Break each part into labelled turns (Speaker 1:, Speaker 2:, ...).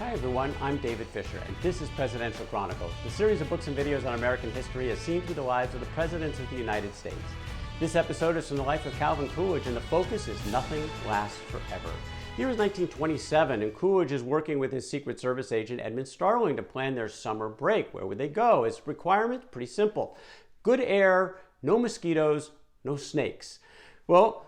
Speaker 1: Hi everyone, I'm David Fisher, and this is Presidential Chronicles, the series of books and videos on American history as seen through the lives of the presidents of the United States. This episode is from the life of Calvin Coolidge, and the focus is nothing lasts forever. The year is 1927, and Coolidge is working with his Secret Service agent Edmund Starling to plan their summer break. Where would they go? His requirement? Pretty simple. Good air, no mosquitoes, no snakes. Well,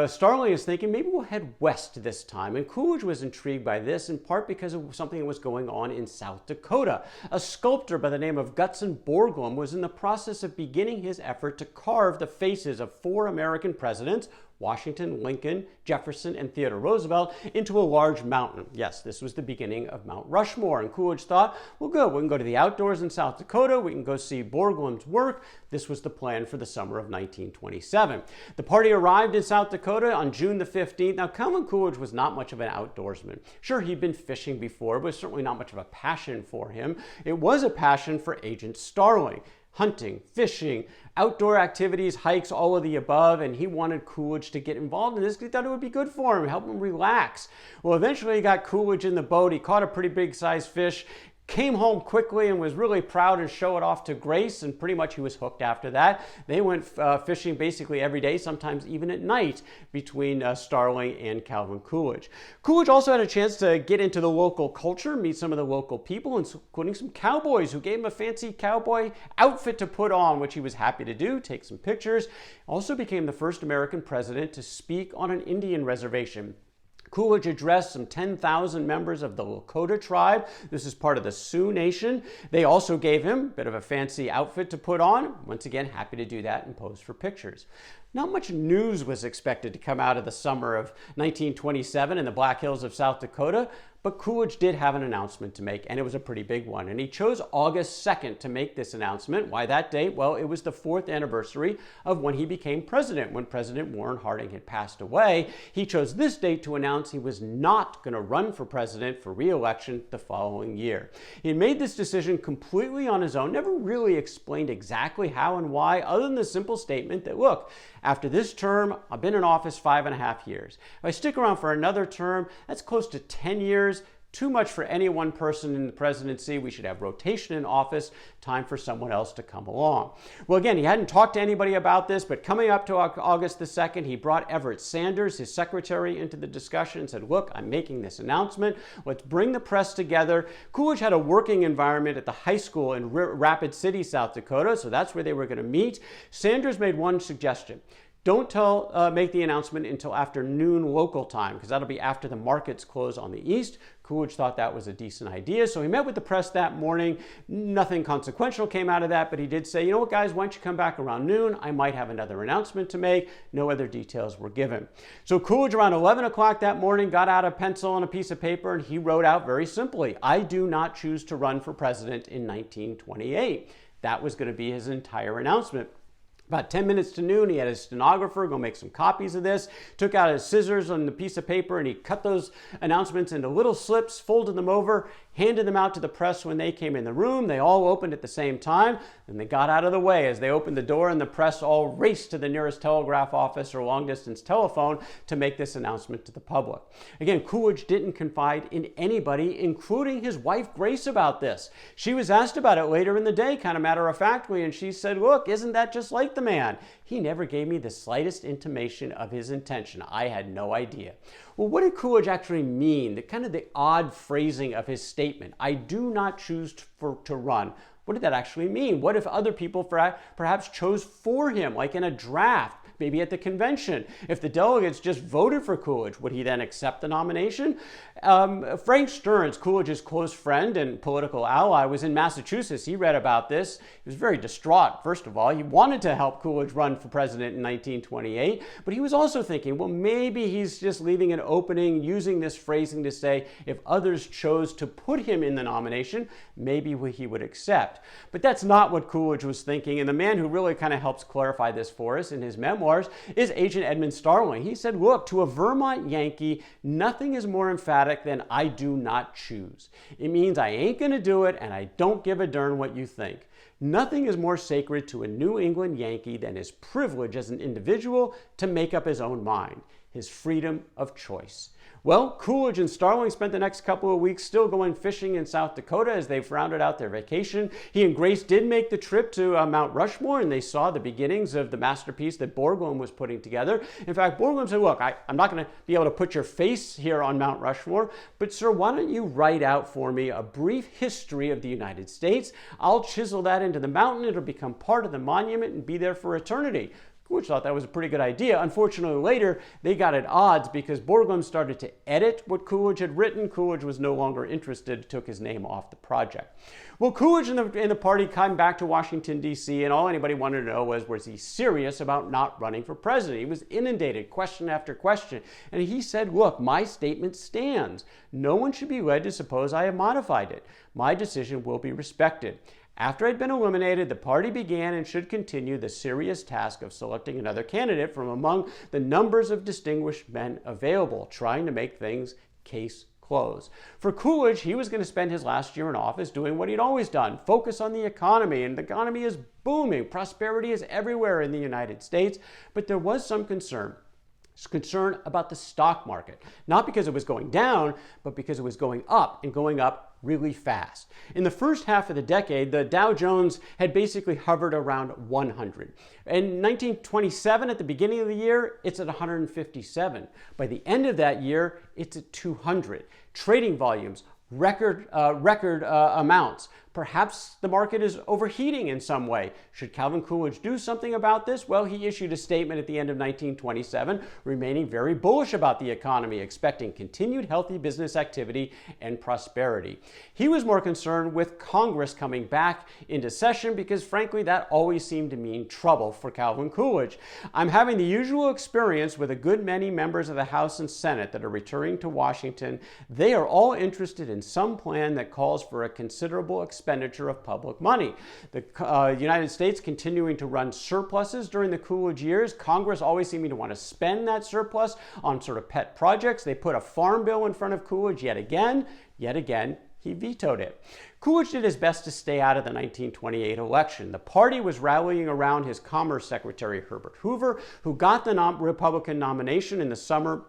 Speaker 1: Starling is thinking maybe we'll head west this time, and Coolidge was intrigued by this in part because of something that was going on in South Dakota. A sculptor by the name of Gutzon Borglum was in the process of beginning his effort to carve the faces of 4 American presidents, Washington, Lincoln, Jefferson, and Theodore Roosevelt, into a large mountain. Yes, this was the beginning of Mount Rushmore, and Coolidge thought, well good, we can go to the outdoors in South Dakota, we can go see Borglum's work. This was the plan for the summer of 1927. The party arrived in South Dakota on June the 15th. Now, Calvin Coolidge was not much of an outdoorsman. Sure, he'd been fishing before, but certainly not much of a passion for him. It was a passion for Agent Starling. Hunting, fishing, outdoor activities, hikes, all of the above, and he wanted Coolidge to get involved in this because he thought it would be good for him, help him relax. Well, eventually he got Coolidge in the boat. He caught a pretty big sized fish, came home quickly and was really proud to show it off to Grace, and pretty much he was hooked after that. They went fishing basically every day, sometimes even at night, between Starling and Calvin Coolidge. Coolidge also had a chance to get into the local culture, meet some of the local people, including some cowboys who gave him a fancy cowboy outfit to put on, which he was happy to do, take some pictures. Also became the first American president to speak on an Indian reservation. Coolidge addressed some 10,000 members of the Lakota tribe. This is part of the Sioux Nation. They also gave him a bit of a fancy outfit to put on. Once again, happy to do that and pose for pictures. Not much news was expected to come out of the summer of 1927 in the Black Hills of South Dakota, but Coolidge did have an announcement to make, and it was a pretty big one. And he chose August 2nd to make this announcement. Why that date? Well, it was the 4th anniversary of when he became president. When President Warren Harding had passed away, he chose this date to announce he was not going to run for president for re-election the following year. He made this decision completely on his own, never really explained exactly how and why, other than the simple statement that, look, after this term, I've been in office 5.5 years. If I stick around for another term, that's close to 10 years. Too much for any one person in the presidency. We should have rotation in office. Time for someone else to come along. Well, again, he hadn't talked to anybody about this, but coming up to August the 2nd, he brought Everett Sanders, his secretary, into the discussion and said, look, I'm making this announcement. Let's bring the press together. Coolidge had a working environment at the high school in Rapid City, South Dakota, so that's where they were going to meet. Sanders made one suggestion. Don't make the announcement until after noon local time, because that'll be after the markets close on the east. Coolidge thought that was a decent idea, so he met with the press that morning. Nothing consequential came out of that, but he did say, you know what, guys, why don't you come back around noon? I might have another announcement to make. No other details were given. So Coolidge, around 11 o'clock that morning, got out a pencil and a piece of paper, and he wrote out very simply, I do not choose to run for president in 1928. That was going to be his entire announcement. About 10 minutes to noon, he had his stenographer go make some copies of this, took out his scissors on the piece of paper, and he cut those announcements into little slips, folded them over, handed them out to the press when they came in the room. They all opened at the same time, and they got out of the way. As they opened the door, and the press all raced to the nearest telegraph office or long-distance telephone to make this announcement to the public. Again, Coolidge didn't confide in anybody, including his wife, Grace, about this. She was asked about it later in the day, kind of matter-of-factly, and she said, look, isn't that just like the man? He never gave me the slightest intimation of his intention. I had no idea. Well, what did Coolidge actually mean? The odd phrasing of his statement, I do not choose to run. What did that actually mean? What if other people perhaps chose for him, like in a draft? Maybe at the convention. If the delegates just voted for Coolidge, would he then accept the nomination? Frank Stearns, Coolidge's close friend and political ally, was in Massachusetts. He read about this. He was very distraught, first of all. He wanted to help Coolidge run for president in 1928, but he was also thinking, well, maybe he's just leaving an opening, using this phrasing to say, if others chose to put him in the nomination, maybe he would accept. But that's not what Coolidge was thinking, and the man who really kind of helps clarify this for us in his memoir is Agent Edmund Starling. He said, look, to a Vermont Yankee, nothing is more emphatic than I do not choose. It means I ain't going to do it, and I don't give a darn what you think. Nothing is more sacred to a New England Yankee than his privilege as an individual to make up his own mind, his freedom of choice. Well, Coolidge and Starling spent the next couple of weeks still going fishing in South Dakota as they rounded out their vacation. He and Grace did make the trip to Mount Rushmore, and they saw the beginnings of the masterpiece that Borglum was putting together. In fact, Borglum said, look, I'm not going to be able to put your face here on Mount Rushmore, but sir, why don't you write out for me a brief history of the United States? I'll chisel that into the mountain. It'll become part of the monument and be there for eternity. Coolidge thought that was a pretty good idea. Unfortunately, later, they got at odds because Borglum started to edit what Coolidge had written. Coolidge was no longer interested, took his name off the project. Well, Coolidge and the party came back to Washington, D.C., and all anybody wanted to know was he serious about not running for president? He was inundated, question after question. And he said, look, my statement stands. No one should be led to suppose I have modified it. My decision will be respected. After I'd been eliminated, the party began and should continue the serious task of selecting another candidate from among the numbers of distinguished men available, trying to make things case closed. For Coolidge, he was going to spend his last year in office doing what he'd always done, focus on the economy, and the economy is booming. Prosperity is everywhere in the United States, but there was some concern about the stock market, not because it was going down, but because it was going up and going up really fast. In the first half of the decade, the Dow Jones had basically hovered around 100. In 1927, at the beginning of the year, it's at 157. By the end of that year, it's at 200. Trading volumes, record amounts. Perhaps the market is overheating in some way. Should Calvin Coolidge do something about this? Well, he issued a statement at the end of 1927, remaining very bullish about the economy, expecting continued healthy business activity and prosperity. He was more concerned with Congress coming back into session because, frankly, that always seemed to mean trouble for Calvin Coolidge. I'm having the usual experience with a good many members of the House and Senate that are returning to Washington. They are all interested in some plan that calls for a considerable expenditure of public money. The United States continuing to run surpluses during the Coolidge years. Congress always seeming to want to spend that surplus on sort of pet projects. They put a farm bill in front of Coolidge yet again, he vetoed it. Coolidge did his best to stay out of the 1928 election. The party was rallying around his Commerce Secretary, Herbert Hoover, who got the Republican nomination in the summer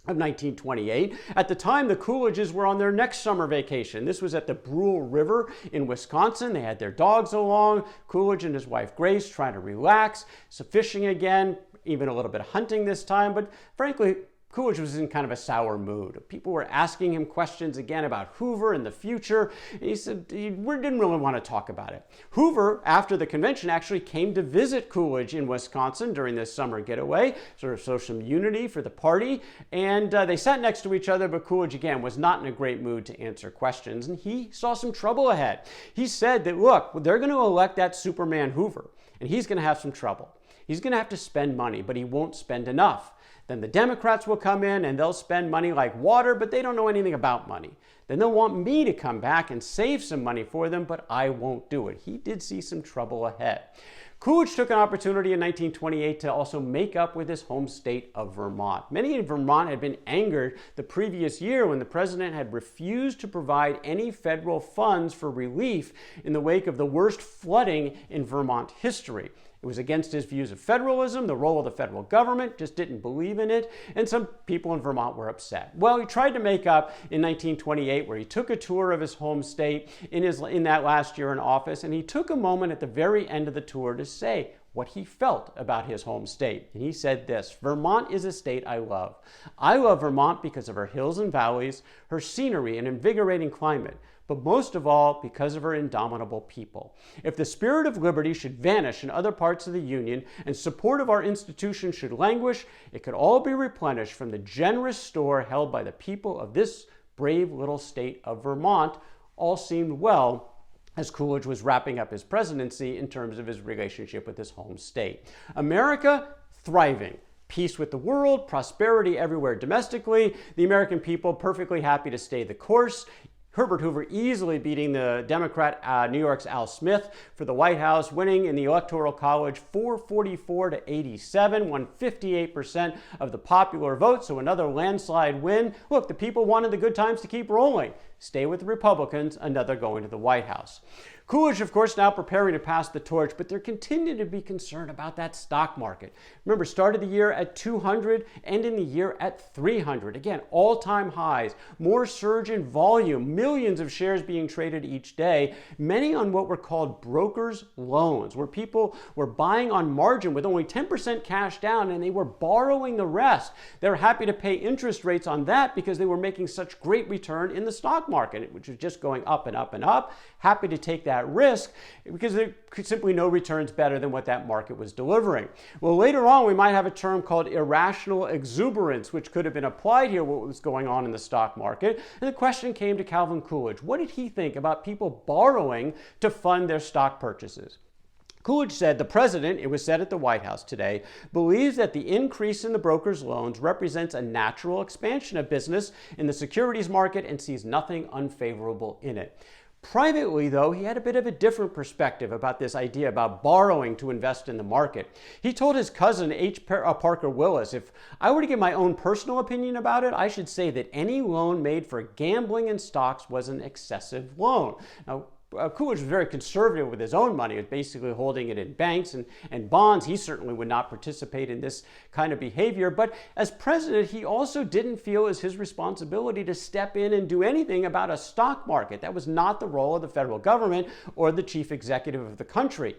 Speaker 1: of 1928. At the time, the Coolidges were on their next summer vacation. This was at the Brule River in Wisconsin. They had their dogs along. Coolidge and his wife Grace trying to relax, some fishing again, even a little bit of hunting this time. But frankly, Coolidge was in kind of a sour mood. People were asking him questions again about Hoover and the future. And he said he didn't really want to talk about it. Hoover, after the convention, actually came to visit Coolidge in Wisconsin during this summer getaway, sort of show some unity for the party. And they sat next to each other, but Coolidge, again, was not in a great mood to answer questions. And he saw some trouble ahead. He said that, look, they're going to elect that Superman Hoover, and he's going to have some trouble. He's going to have to spend money, but he won't spend enough. Then the Democrats will come in and they'll spend money like water, but they don't know anything about money. Then they'll want me to come back and save some money for them, but I won't do it. He did see some trouble ahead. Coolidge took an opportunity in 1928 to also make up with his home state of Vermont. Many in Vermont had been angered the previous year when the president had refused to provide any federal funds for relief in the wake of the worst flooding in Vermont history. It was against his views of federalism, the role of the federal government, just didn't believe in it, and some people in Vermont were upset. Well, he tried to make up in 1928 where he took a tour of his home state in that last year in office, and he took a moment at the very end of the tour to say what he felt about his home state. And he said this: Vermont is a state I love. I love Vermont because of her hills and valleys, her scenery and invigorating climate, but most of all because of her indomitable people. If the spirit of liberty should vanish in other parts of the Union and support of our institutions should languish, it could all be replenished from the generous store held by the people of this brave little state of Vermont. All seemed well as Coolidge was wrapping up his presidency in terms of his relationship with his home state. America, thriving. Peace with the world, prosperity everywhere domestically, the American people perfectly happy to stay the course. Herbert Hoover easily beating the Democrat New York's Al Smith for the White House, winning in the Electoral College 444 to 87, won 58% of the popular vote, so another landslide win. Look, the people wanted the good times to keep rolling. Stay with the Republicans, another going to the White House. Coolidge, of course, now preparing to pass the torch, but there continued to be concern about that stock market. Remember, started the year at 200, ending the year at 300. Again, all-time highs, more surge in volume, millions of shares being traded each day, many on what were called broker's loans, where people were buying on margin with only 10% cash down and they were borrowing the rest. They were happy to pay interest rates on that because they were making such great return in the stock market, which was just going up and up and up. Happy to take that risk because there could simply no returns better than what that market was delivering. Well, later on, we might have a term called irrational exuberance, which could have been applied here, what was going on in the stock market. And the question came to Calvin Coolidge. What did he think about people borrowing to fund their stock purchases? Coolidge said, the president, it was said at the White House today, believes that the increase in the broker's loans represents a natural expansion of business in the securities market and sees nothing unfavorable in it. Privately, though, he had a bit of a different perspective about this idea about borrowing to invest in the market. He told his cousin, Parker Willis, if I were to give my own personal opinion about it, I should say that any loan made for gambling in stocks was an excessive loan. Now, Coolidge was very conservative with his own money. He was basically holding it in banks and bonds. He certainly would not participate in this kind of behavior. But as president, he also didn't feel it was his responsibility to step in and do anything about a stock market. That was not the role of the federal government or the chief executive of the country.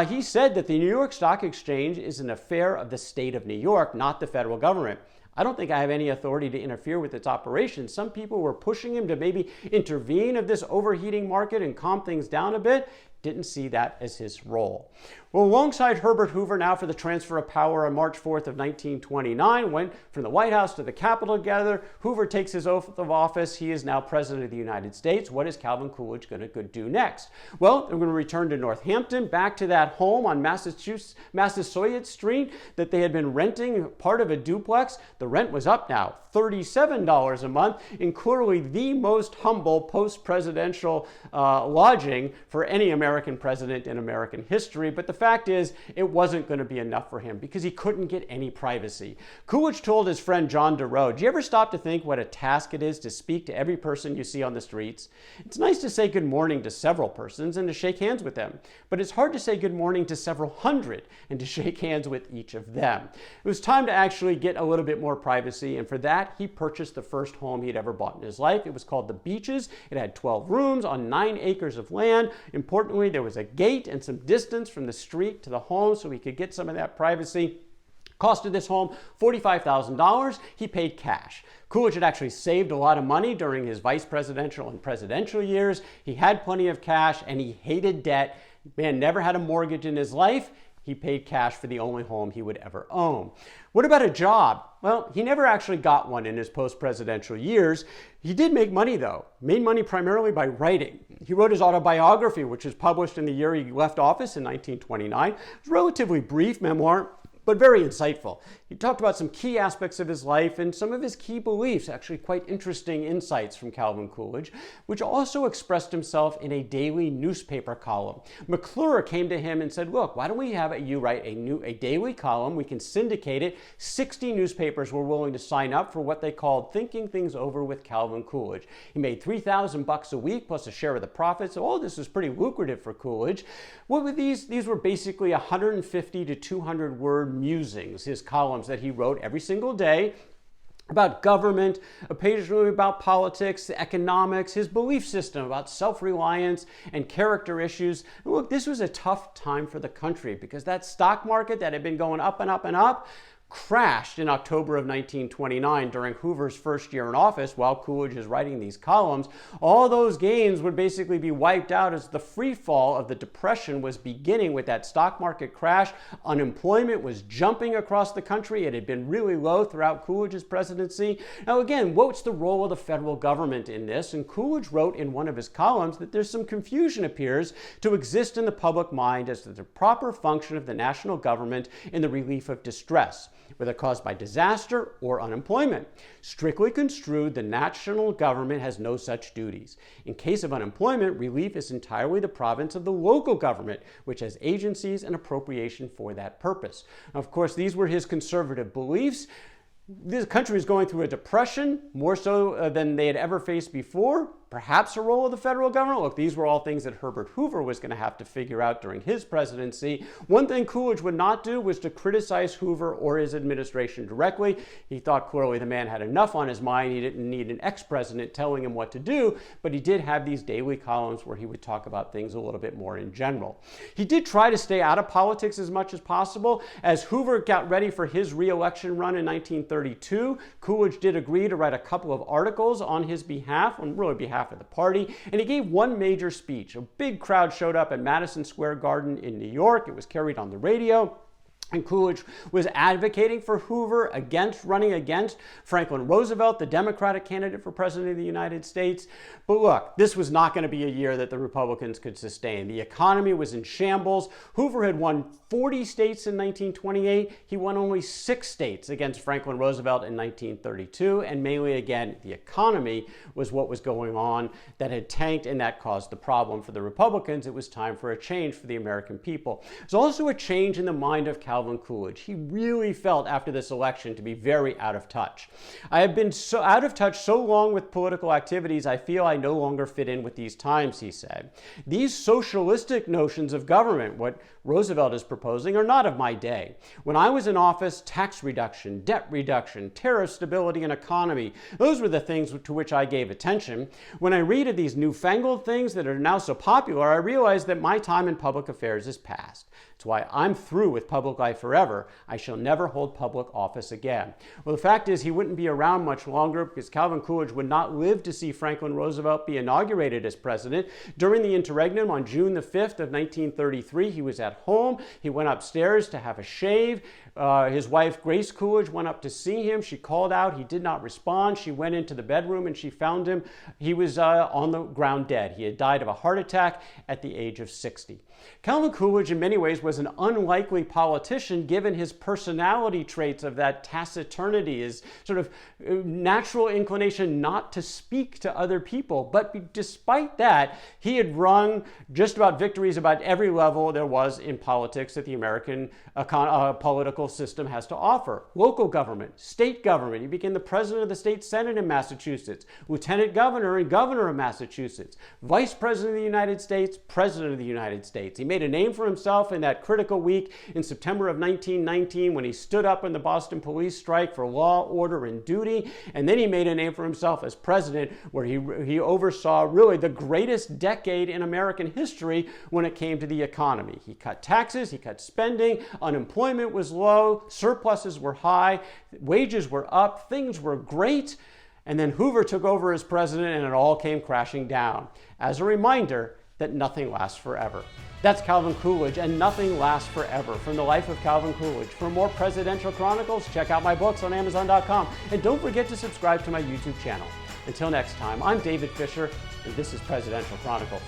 Speaker 1: He said that the New York Stock Exchange is an affair of the state of New York, not the federal government. I don't think I have any authority to interfere with its operations. Some people were pushing him to maybe intervene of this overheating market and calm things down a bit. Didn't see that as his role. Well, alongside Herbert Hoover now for the transfer of power on March 4th of 1929, went from the White House to the Capitol together. Hoover takes his oath of office. He is now president of the United States. What is Calvin Coolidge going to do next? Well, they're going to return to Northampton, back to that home on Massasoit Street that they had been renting, part of a duplex. The rent was up now, $37 a month, in clearly the most humble post-presidential lodging for any American president in American history. But the fact is, it wasn't going to be enough for him because he couldn't get any privacy. Coolidge told his friend John DeRoe, do you ever stop to think what a task it is to speak to every person you see on the streets? It's nice to say good morning to several persons and to shake hands with them, but it's hard to say good morning to several hundred and to shake hands with each of them. It was time to actually get a little bit more privacy, and for that, he purchased the first home he'd ever bought in his life. It was called the Beeches. It had 12 rooms on 9 acres of land. Importantly, there was a gate and some distance from the street to the home so he could get some of that privacy. Cost of this home, $45,000. He paid cash. Coolidge had actually saved a lot of money during his vice presidential and presidential years. He had plenty of cash and he hated debt. Man never had a mortgage in his life. He paid cash for the only home he would ever own. What about a job? Well, he never actually got one in his post-presidential years. He did make money, though. Made money primarily by writing. He wrote his autobiography, which was published in the year he left office in 1929. It was a relatively brief memoir, but very insightful. He talked about some key aspects of his life and some of his key beliefs, actually quite interesting insights from Calvin Coolidge, which also expressed himself in a daily newspaper column. McClure came to him and said, look, why don't we have you write a daily column? We can syndicate it. 60 newspapers were willing to sign up for what they called Thinking Things Over with Calvin Coolidge. He made $3,000 a week plus a share of the profits. So all this was pretty lucrative for Coolidge. What were these? These were basically 150 to 200 word musings, his columns that he wrote every single day about government, occasionally about politics, economics, his belief system about self-reliance and character issues. And look, this was a tough time for the country because that stock market that had been going up and up and up crashed in October of 1929 during Hoover's first year in office while Coolidge is writing these columns. All those gains would basically be wiped out as the free fall of the Depression was beginning with that stock market crash. Unemployment was jumping across the country. It had been really low throughout Coolidge's presidency. Now again, what's the role of the federal government in this? And Coolidge wrote in one of his columns that there's some confusion appears to exist in the public mind as to the proper function of the national government in the relief of distress, whether caused by disaster or unemployment. Strictly construed, the national government has no such duties. In case of unemployment, relief is entirely the province of the local government, which has agencies and appropriation for that purpose. Of course, these were his conservative beliefs. This country was going through a depression, more so than they had ever faced before. Perhaps a role of the federal government? Look, these were all things that Herbert Hoover was going to have to figure out during his presidency. One thing Coolidge would not do was to criticize Hoover or his administration directly. He thought clearly the man had enough on his mind. He didn't need an ex-president telling him what to do, but he did have these daily columns where he would talk about things a little bit more in general. He did try to stay out of politics as much as possible. As Hoover got ready for his re-election run in 1932, Coolidge did agree to write a couple of articles on his behalf, on really behalf of the party, and he gave one major speech. A big crowd showed up at Madison Square Garden in New York. It was carried on the radio. And Coolidge was advocating for Hoover, running against Franklin Roosevelt, the Democratic candidate for president of the United States. But look, this was not going to be a year that the Republicans could sustain. The economy was in shambles. Hoover had won 40 states in 1928. He won only 6 states against Franklin Roosevelt in 1932. And mainly, again, the economy was what was going on that had tanked, and that caused the problem for the Republicans. It was time for a change for the American people. There's also a change in the mind of Calvin Coolidge. He really felt after this election to be very out of touch. I have been so out of touch so long with political activities, I feel I no longer fit in with these times, he said. These socialistic notions of government, what Roosevelt is proposing, are not of my day. When I was in office, tax reduction, debt reduction, tariff stability, and economy, those were the things to which I gave attention. When I read of these newfangled things that are now so popular, I realize that my time in public affairs is past. It's why I'm through with public life forever. I shall never hold public office again. Well, the fact is he wouldn't be around much longer because Calvin Coolidge would not live to see Franklin Roosevelt be inaugurated as president. During the interregnum on June the 5th of 1933, he was at home. He went upstairs to have a shave. His wife, Grace Coolidge, went up to see him. She called out. He did not respond. She went into the bedroom and she found him. He was on the ground dead. He had died of a heart attack at the age of 60. Calvin Coolidge, in many ways, was an unlikely politician given his personality traits of that taciturnity, his sort of natural inclination not to speak to other people. But despite that, he had wrung just about victories about every level there was in politics that the American political system has to offer. Local government, state government. He became the president of the state senate in Massachusetts, lieutenant governor and governor of Massachusetts, vice president of the United States, president of the United States. He made a name for himself in that critical week in September of 1919 when he stood up in the Boston police strike for law, order, and duty. And then he made a name for himself as president, where he oversaw really the greatest decade in American history when it came to the economy. He cut taxes, he cut spending, unemployment was low, surpluses were high, wages were up, things were great. And then Hoover took over as president and it all came crashing down. As a reminder that nothing lasts forever. That's Calvin Coolidge, and nothing lasts forever. From the life of Calvin Coolidge. For more presidential chronicles, check out my books on Amazon.com. And don't forget to subscribe to my YouTube channel. Until next time, I'm David Fisher, and this is Presidential Chronicles.